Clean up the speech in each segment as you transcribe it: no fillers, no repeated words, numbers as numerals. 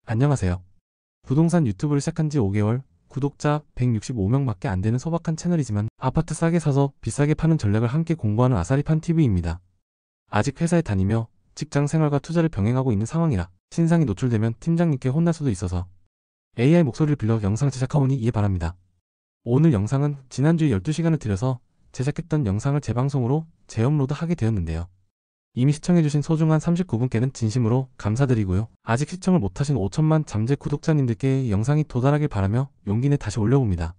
안녕하세요. 부동산 유튜브를 시작한 지 5개월, 구독자 165명밖에 안 되는 소박한 채널이지만 아파트 싸게 사서 비싸게 파는 전략을 함께 공부하는 아사리판 TV입니다. 아직 회사에 다니며 직장 생활과 투자를 병행하고 있는 상황이라 신상이 노출되면 팀장님께 혼날 수도 있어서 AI 목소리를 빌려 영상 제작하오니 이해 바랍니다. 오늘 영상은 지난주에 12시간을 들여서 제작했던 영상을 재방송으로 재업로드하게 되었는데요. 이미 시청해주신 소중한 39분께는 진심으로 감사드리고요. 아직 시청을 못하신 5천만 잠재 구독자님들께 영상이 도달하길 바라며 용기 내 다시 올려봅니다.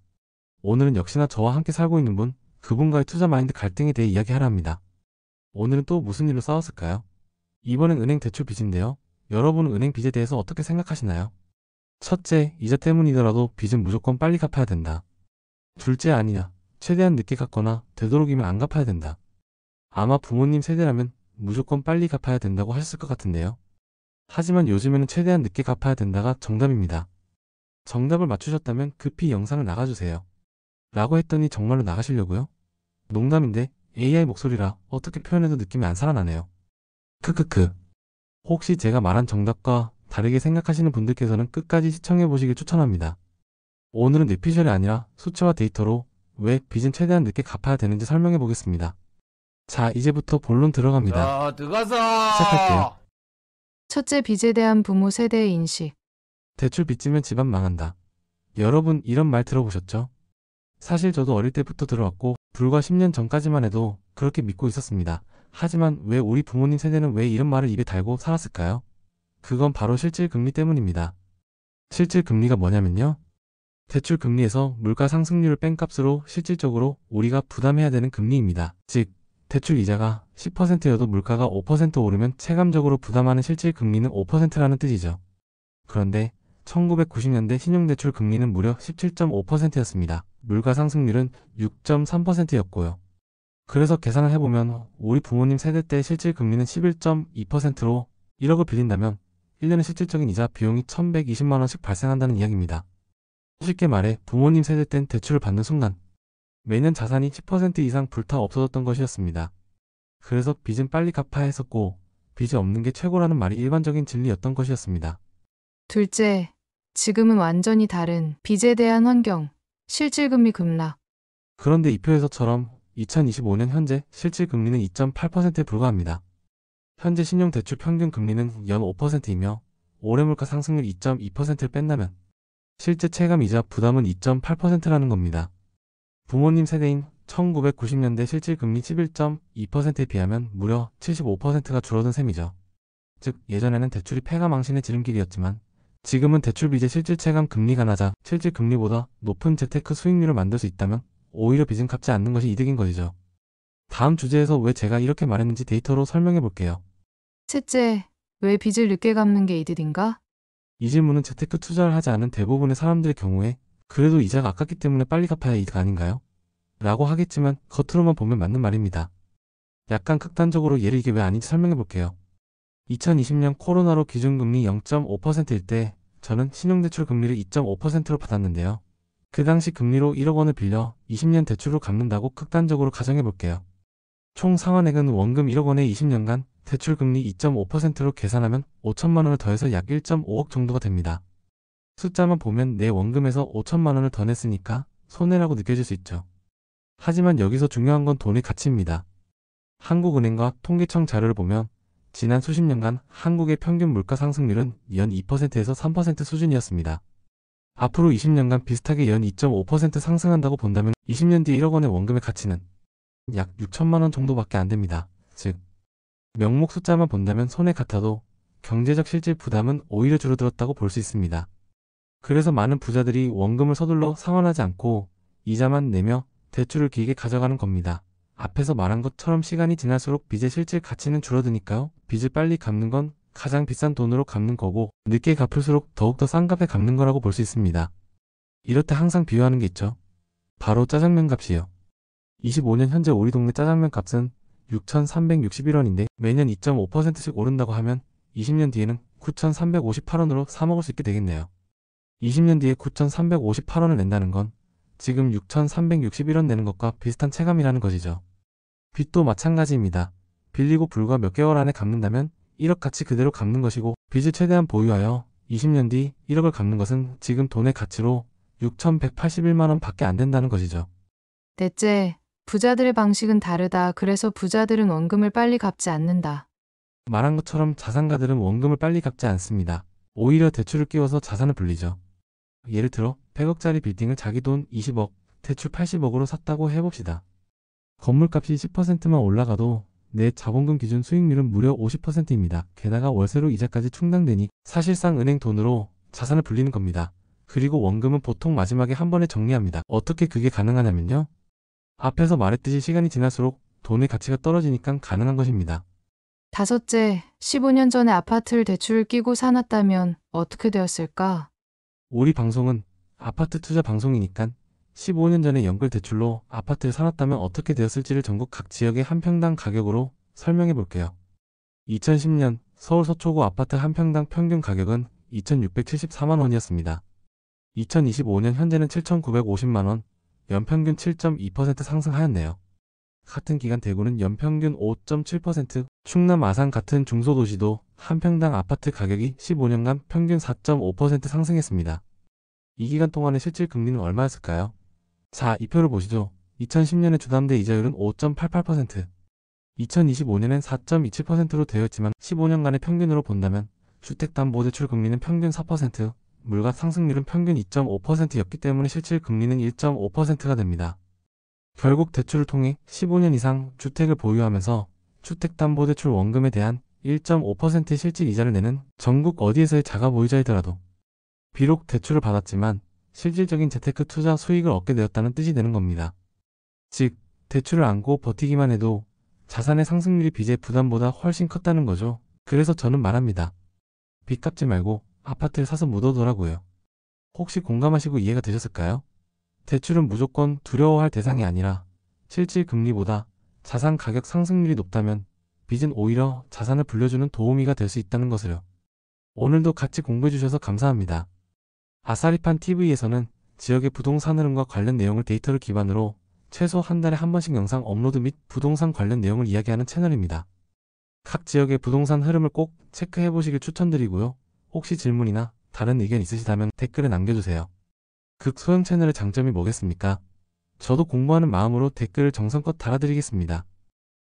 오늘은 역시나 저와 함께 살고 있는 분, 그분과의 투자 마인드 갈등에 대해 이야기하려 합니다. 오늘은 또 무슨 일로 싸웠을까요? 이번엔 은행 대출 빚인데요. 여러분은 은행 빚에 대해서 어떻게 생각하시나요? 첫째, 이자 때문이더라도 빚은 무조건 빨리 갚아야 된다. 둘째, 아니야. 최대한 늦게 갚거나 되도록이면 안 갚아야 된다. 아마 부모님 세대라면 무조건 빨리 갚아야 된다고 하셨을 것 같은데요. 하지만 요즘에는 최대한 늦게 갚아야 된다가 정답입니다. 정답을 맞추셨다면 급히 영상을 나가주세요. 라고 했더니 정말로 나가시려고요? 농담인데 AI 목소리라 어떻게 표현해도 느낌이 안 살아나네요. 크크크. 혹시 제가 말한 정답과 다르게 생각하시는 분들께서는 끝까지 시청해보시길 추천합니다. 오늘은 뇌피셜이 아니라 수치와 데이터로 왜 빚은 최대한 늦게 갚아야 되는지 설명해 보겠습니다. 자, 이제부터 본론 들어갑니다. 자, 들어가서 시작할게요. 첫째, 빚에 대한 부모 세대의 인식. 대출 빚지면 집안 망한다. 여러분 이런 말 들어보셨죠? 사실 저도 어릴 때부터 들어왔고 불과 10년 전까지만 해도 그렇게 믿고 있었습니다. 하지만 왜 우리 부모님 세대는 왜 이런 말을 입에 달고 살았을까요? 그건 바로 실질금리 때문입니다. 실질금리가 뭐냐면요. 대출 금리에서 물가 상승률을 뺀 값으로 실질적으로 우리가 부담해야 되는 금리입니다. 즉, 대출 이자가 10%여도 물가가 5% 오르면 체감적으로 부담하는 실질 금리는 5%라는 뜻이죠. 그런데 1990년대 신용대출 금리는 무려 17.5%였습니다. 물가 상승률은 6.3%였고요. 그래서 계산을 해보면 우리 부모님 세대 때 실질 금리는 11.2%로 1억을 빌린다면 1년의 실질적인 이자 비용이 1120만원씩 발생한다는 이야기입니다. 쉽게 말해 부모님 세대 땐 대출을 받는 순간 매년 자산이 10% 이상 불타 없어졌던 것이었습니다. 그래서 빚은 빨리 갚아야 했었고 빚이 없는 게 최고라는 말이 일반적인 진리였던 것이었습니다. 둘째, 지금은 완전히 다른 빚에 대한 환경, 실질금리 급락. 그런데 이 표에서처럼 2025년 현재 실질금리는 2.8%에 불과합니다. 현재 신용대출 평균 금리는 연 5%이며 올해 물가 상승률 2.2%를 뺀다면 실제 체감 이자 부담은 2.8%라는 겁니다. 부모님 세대인 1990년대 실질금리 11.2%에 비하면 무려 75%가 줄어든 셈이죠. 즉 예전에는 대출이 폐가 망신의 지름길이었지만 지금은 대출 빚의 실질 체감 금리가 낮아 실질 금리보다 높은 재테크 수익률을 만들 수 있다면 오히려 빚은 갚지 않는 것이 이득인 것이죠. 다음 주제에서 왜 제가 이렇게 말했는지 데이터로 설명해 볼게요. 셋째, 왜 빚을 늦게 갚는 게 이득인가? 이 질문은 재테크 투자를 하지 않은 대부분의 사람들의 경우에 그래도 이자가 아깝기 때문에 빨리 갚아야 이득 아닌가요? 라고 하겠지만 겉으로만 보면 맞는 말입니다. 약간 극단적으로 예를 이게 왜 아닌지 설명해 볼게요. 2020년 코로나로 기준금리 0.5%일 때 저는 신용대출 금리를 2.5%로 받았는데요. 그 당시 금리로 1억 원을 빌려 20년 대출로 갚는다고 극단적으로 가정해 볼게요. 총 상환액은 원금 1억 원에 20년간 대출금리 2.5%로 계산하면 5천만 원을 더해서 약 1.5억 정도가 됩니다. 숫자만 보면 내 원금에서 5천만 원을 더 냈으니까 손해라고 느껴질 수 있죠. 하지만 여기서 중요한 건 돈의 가치입니다. 한국은행과 통계청 자료를 보면 지난 수십 년간 한국의 평균 물가 상승률은 연 2%에서 3% 수준이었습니다. 앞으로 20년간 비슷하게 연 2.5% 상승한다고 본다면 20년 뒤 1억 원의 원금의 가치는 약 6천만 원 정도밖에 안 됩니다. 즉, 명목 숫자만 본다면 손해 같아도 경제적 실질 부담은 오히려 줄어들었다고 볼 수 있습니다. 그래서 많은 부자들이 원금을 서둘러 상환하지 않고 이자만 내며 대출을 길게 가져가는 겁니다. 앞에서 말한 것처럼 시간이 지날수록 빚의 실질 가치는 줄어드니까요. 빚을 빨리 갚는 건 가장 비싼 돈으로 갚는 거고 늦게 갚을수록 더욱더 싼 값에 갚는 거라고 볼 수 있습니다. 이럴 때 항상 비유하는 게 있죠. 바로 짜장면 값이요. 25년 현재 우리 동네 짜장면 값은 6,361원인데 매년 2.5%씩 오른다고 하면 20년 뒤에는 9,358원으로 사 먹을 수 있게 되겠네요. 20년 뒤에 9,358원을 낸다는 건 지금 6,361원 내는 것과 비슷한 체감이라는 것이죠. 빚도 마찬가지입니다. 빌리고 불과 몇 개월 안에 갚는다면 1억 가치 그대로 갚는 것이고 빚을 최대한 보유하여 20년 뒤 1억을 갚는 것은 지금 돈의 가치로 6,181만 원 밖에 안 된다는 것이죠. 넷째, 부자들의 방식은 다르다. 그래서 부자들은 원금을 빨리 갚지 않는다. 말한 것처럼 자산가들은 원금을 빨리 갚지 않습니다. 오히려 대출을 끼워서 자산을 불리죠. 예를 들어 100억짜리 빌딩을 자기 돈 20억, 대출 80억으로 샀다고 해봅시다. 건물값이 10%만 올라가도 내 자본금 기준 수익률은 무려 50%입니다. 게다가 월세로 이자까지 충당되니 사실상 은행 돈으로 자산을 불리는 겁니다. 그리고 원금은 보통 마지막에 한 번에 정리합니다. 어떻게 그게 가능하냐면요. 앞에서 말했듯이 시간이 지날수록 돈의 가치가 떨어지니까 가능한 것입니다. 다섯째, 15년 전에 아파트를 대출을 끼고 사놨다면 어떻게 되었을까? 우리 방송은 아파트 투자 방송이니까 15년 전에 연끌 대출로 아파트를 사놨다면 어떻게 되었을지를 전국 각 지역의 한 평당 가격으로 설명해 볼게요. 2010년 서울 서초구 아파트 한 평당 평균 가격은 2,674만 원이었습니다. 2025년 현재는 7,950만 원, 연평균 7.2% 상승하였네요. 같은 기간 대구는 연평균 5.7%, 충남 아산 같은 중소도시도 한 평당 아파트 가격이 15년간 평균 4.5% 상승했습니다. 이 기간 동안의 실질 금리는 얼마였을까요? 자, 이 표를 보시죠. 2010년에 주담대 이자율은 5.88%, 2025년엔 4.27%로 되어 있지만 15년간의 평균으로 본다면 주택담보대출 금리는 평균 4%, 물가 상승률은 평균 2.5%였기 때문에 실질 금리는 1.5%가 됩니다. 결국 대출을 통해 15년 이상 주택을 보유하면서 주택담보대출 원금에 대한 1.5%의 실질 이자를 내는 전국 어디에서의 자가보유자이더라도 비록 대출을 받았지만 실질적인 재테크 투자 수익을 얻게 되었다는 뜻이 되는 겁니다. 즉, 대출을 안고 버티기만 해도 자산의 상승률이 빚의 부담보다 훨씬 컸다는 거죠. 그래서 저는 말합니다. 빚 갚지 말고 아파트를 사서 묻어두라고요. 혹시 공감하시고 이해가 되셨을까요? 대출은 무조건 두려워할 대상이 아니라 실질 금리보다 자산 가격 상승률이 높다면 빚은 오히려 자산을 불려주는 도우미가 될 수 있다는 것을요. 오늘도 같이 공부해주셔서 감사합니다. 아사리판 TV에서는 지역의 부동산 흐름과 관련 내용을 데이터를 기반으로 최소 한 달에 한 번씩 영상 업로드 및 부동산 관련 내용을 이야기하는 채널입니다. 각 지역의 부동산 흐름을 꼭 체크해 보시길 추천드리고요. 혹시 질문이나 다른 의견 있으시다면 댓글에 남겨주세요. 극소형 채널의 장점이 뭐겠습니까? 저도 공부하는 마음으로 댓글을 정성껏 달아드리겠습니다.